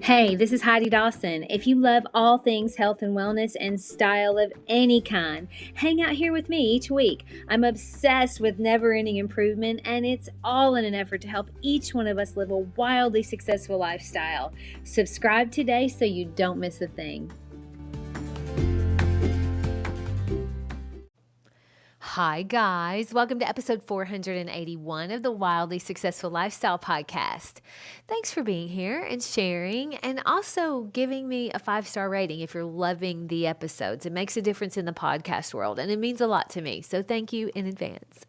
Hey, this is Heidi Dawson. If you love all things health and wellness and style of any kind, hang out here with me each week. I'm obsessed with never-ending improvement, and it's all in an effort to help each one of us live a wildly successful lifestyle. Subscribe today so you don't miss a thing. Hi, guys. Welcome to episode 481 of the Wildly Successful Lifestyle Podcast. Thanks for being here and sharing, and also giving me a 5-star rating if you're loving the episodes. It makes a difference in the podcast world, and it means a lot to me. So thank you in advance.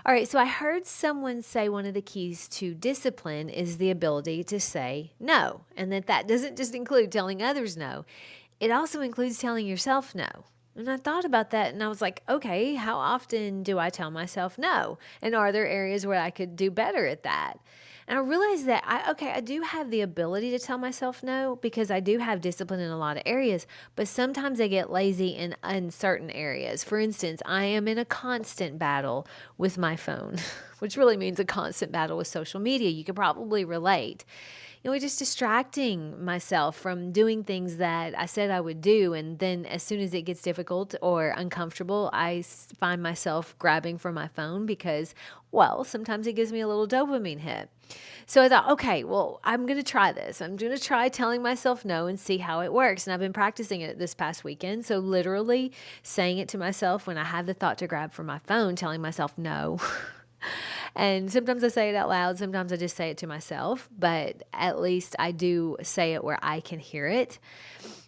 All right, so I heard someone say one of the keys to discipline is the ability to say no, and that doesn't just include telling others no. It also includes telling yourself no. And I thought about that and I was like, okay, how often do I tell myself no? And are there areas where I could do better at that? And I realized that I do have the ability to tell myself no because I do have discipline in a lot of areas, but sometimes I get lazy in uncertain areas. For instance, I am in a constant battle with my phone, which really means a constant battle with social media. You could probably relate. Just distracting myself from doing things that I said I would do. And then as soon as it gets difficult or uncomfortable, I find myself grabbing for my phone because, sometimes it gives me a little dopamine hit. So I thought, okay, I'm going to try this. I'm going to try telling myself no and see how it works. And I've been practicing it this past weekend. So literally saying it to myself when I have the thought to grab for my phone, telling myself no. And sometimes I say it out loud. Sometimes I just say it to myself, but at least I do say it where I can hear it.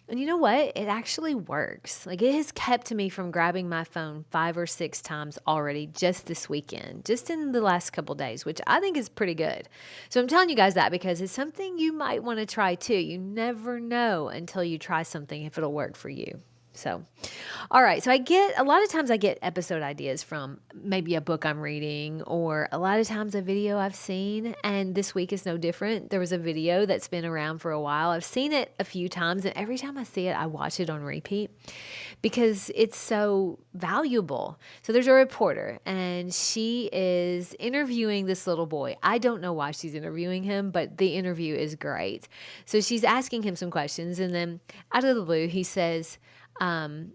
And you know what? It actually works. Like, it has kept me from grabbing my phone 5 or 6 times already just this weekend, just in the last couple days, which I think is pretty good. So I'm telling you guys that because it's something you might want to try too. You never know until you try something if it'll work for you. So, all right. So a lot of times I get episode ideas from maybe a book I'm reading or a lot of times a video I've seen. And this week is no different. There was a video that's been around for a while. I've seen it a few times, and every time I see it, I watch it on repeat because it's so valuable. So there's a reporter and she is interviewing this little boy. I don't know why she's interviewing him, but the interview is great. So she's asking him some questions, and then out of the blue, he says,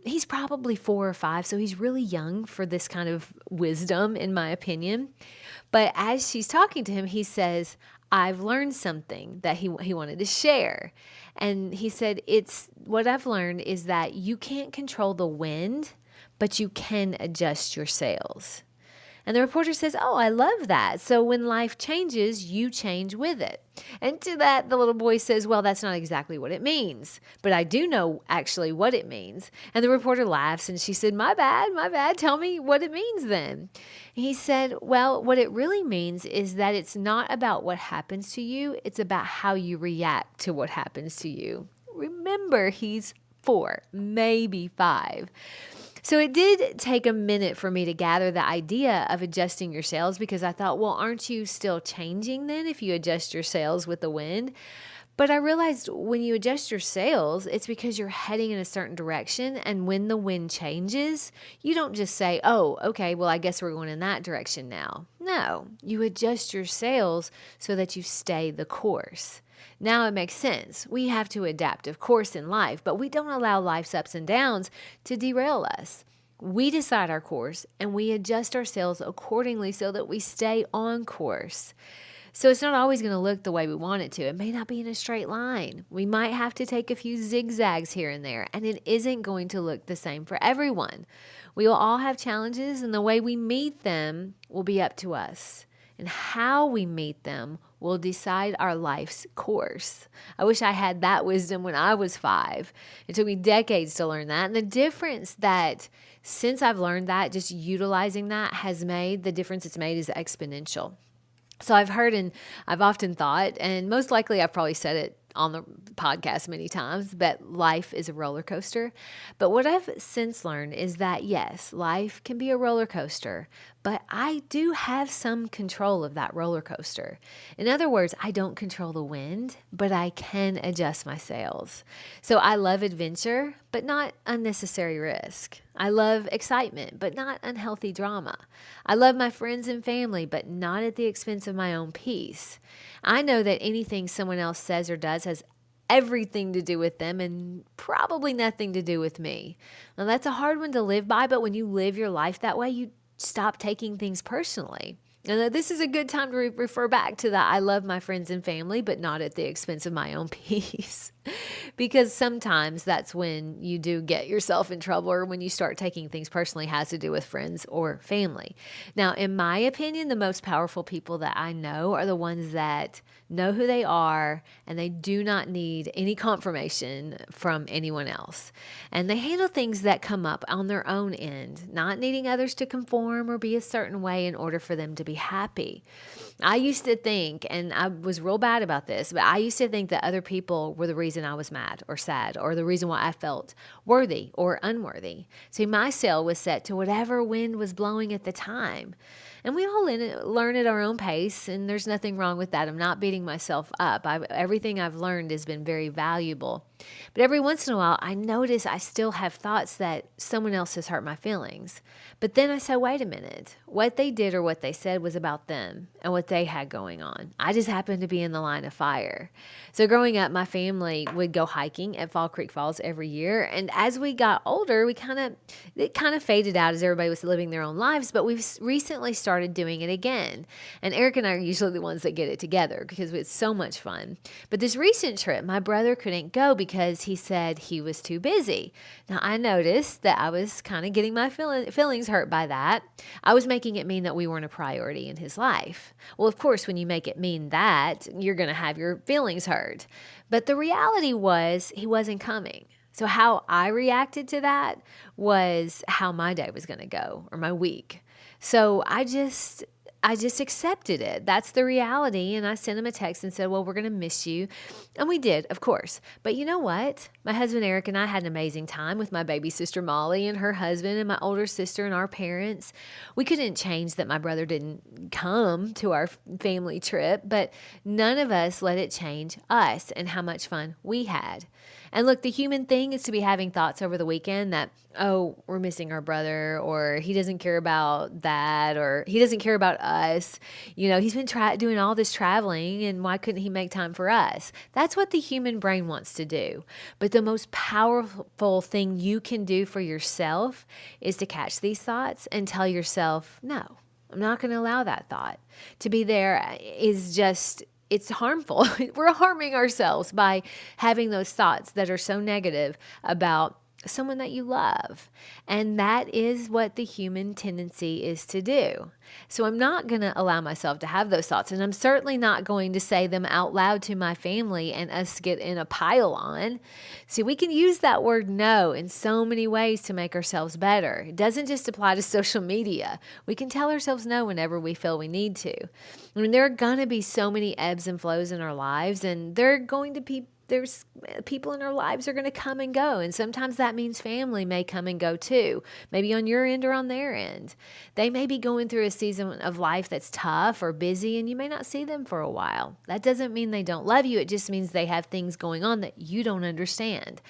he's probably 4 or 5, so he's really young for this kind of wisdom, in my opinion. But as she's talking to him, he says, I've learned something that he wanted to share. And he said, what I've learned is that you can't control the wind, but you can adjust your sails. And the reporter says, oh, I love that. So when life changes, you change with it. And to that, the little boy says, well, that's not exactly what it means, but I do know actually what it means. And the reporter laughs and she said, my bad. Tell me what it means then. He said, well, what it really means is that it's not about what happens to you. It's about how you react to what happens to you. Remember, he's 4, maybe 5. So it did take a minute for me to gather the idea of adjusting your sails because I thought, aren't you still changing then if you adjust your sails with the wind? But I realized when you adjust your sails, it's because you're heading in a certain direction. And when the wind changes, you don't just say, oh, okay, I guess we're going in that direction now. No, you adjust your sails so that you stay the course. Now it makes sense. We have to adapt, of course, in life, but we don't allow life's ups and downs to derail us. We decide our course and we adjust our sails accordingly so that we stay on course. So it's not always going to look the way we want it to. It may not be in a straight line. We might have to take a few zigzags here and there, and it isn't going to look the same for everyone. We will all have challenges, and the way we meet them will be up to us. And how we meet them will decide our life's course. I wish I had that wisdom when I was 5. It took me decades to learn that. And the difference that since I've learned that, just utilizing that has made, the difference it's made is exponential. So I've heard and I've often thought, and most likely I've probably said it on the podcast many times, that life is a roller coaster. But what I've since learned is that, yes, life can be a roller coaster, but I do have some control of that roller coaster. In other words, I don't control the wind, but I can adjust my sails. So I love adventure, but not unnecessary risk. I love excitement, but not unhealthy drama. I love my friends and family, but not at the expense of my own peace. I know that anything someone else says or does has everything to do with them and probably nothing to do with me. Now, that's a hard one to live by, but when you live your life that way, you stop taking things personally. And this is a good time to refer back to that. I love my friends and family, but not at the expense of my own peace. Because sometimes that's when you do get yourself in trouble, or when you start taking things personally has to do with friends or family. Now, in my opinion, the most powerful people that I know are the ones that know who they are and they do not need any confirmation from anyone else. And they handle things that come up on their own end, not needing others to conform or be a certain way in order for them to be happy. I used to think, and I was real bad about this, but I used to think that other people were the reason I was mad or sad, or the reason why I felt worthy or unworthy. See, my sail was set to whatever wind was blowing at the time. And we all learn at our own pace, and there's nothing wrong with that. I'm not beating myself up. Everything I've learned has been very valuable. But every once in a while, I notice I still have thoughts that someone else has hurt my feelings. But then I say, wait a minute. What they did or what they said was about them and what they had going on. I just happened to be in the line of fire. So growing up, my family would go hiking at Fall Creek Falls every year. And as we got older, it kind of faded out as everybody was living their own lives. But we've recently started doing it again. And Eric and I are usually the ones that get it together because it's so much fun. But this recent trip, my brother couldn't go because he said he was too busy. Now, I noticed that I was kind of getting my feelings hurt by that. I was making it mean that we weren't a priority in his life. Well, of course, when you make it mean that, you're going to have your feelings hurt. But the reality was he wasn't coming. So how I reacted to that was how my day was going to go, or my week. So I just accepted it. That's the reality. And I sent him a text and said, well, we're going to miss you. And we did, of course. But you know what? My husband, Eric, and I had an amazing time with my baby sister, Molly, and her husband, and my older sister, and our parents. We couldn't change that my brother didn't come to our family trip, but none of us let it change us and how much fun we had. And look, the human thing is to be having thoughts over the weekend that, oh, we're missing our brother, or he doesn't care about that, or he doesn't care about us. You know, he's been doing all this traveling, and why couldn't he make time for us? That's what the human brain wants to do. But the most powerful thing you can do for yourself is to catch these thoughts and tell yourself, no, I'm not going to allow that thought to be there. It's harmful. We're harming ourselves by having those thoughts that are so negative about someone that you love. And that is what the human tendency is to do. So I'm not going to allow myself to have those thoughts. And I'm certainly not going to say them out loud to my family and us get in a pile on. See, we can use that word no in so many ways to make ourselves better. It doesn't just apply to social media. We can tell ourselves no whenever we feel we need to. I mean, there are going to be so many ebbs and flows in our lives, and there's people in our lives are going to come and go. And sometimes that means family may come and go too, maybe on your end or on their end. They may be going through a season of life that's tough or busy, and you may not see them for a while. That doesn't mean they don't love you. It just means they have things going on that you don't understand.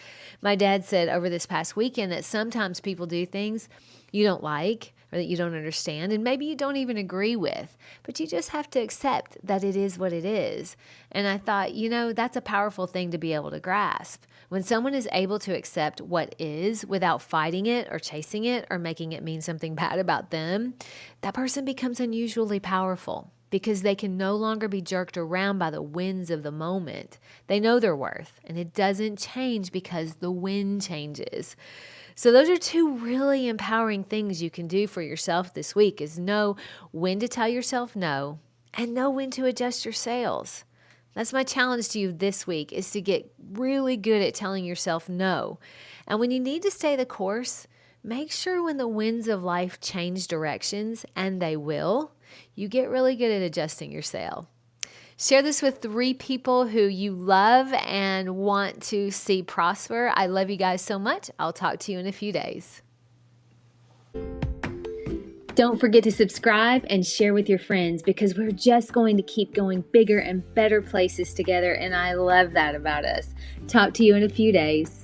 My dad said over this past weekend that sometimes people do things you don't like, or that you don't understand, and maybe you don't even agree with, but you just have to accept that it is what it is. And I thought, that's a powerful thing to be able to grasp. When someone is able to accept what is without fighting it or chasing it or making it mean something bad about them, that person becomes unusually powerful because they can no longer be jerked around by the winds of the moment. They know their worth, and it doesn't change because the wind changes. So those are two really empowering things you can do for yourself this week, is know when to tell yourself no and know when to adjust your sails. That's my challenge to you this week, is to get really good at telling yourself no. And when you need to stay the course, make sure when the winds of life change directions, and they will, you get really good at adjusting your sail. Share this with 3 people who you love and want to see prosper. I love you guys so much. I'll talk to you in a few days. Don't forget to subscribe and share with your friends, because we're just going to keep going bigger and better places together, and I love that about us. Talk to you in a few days.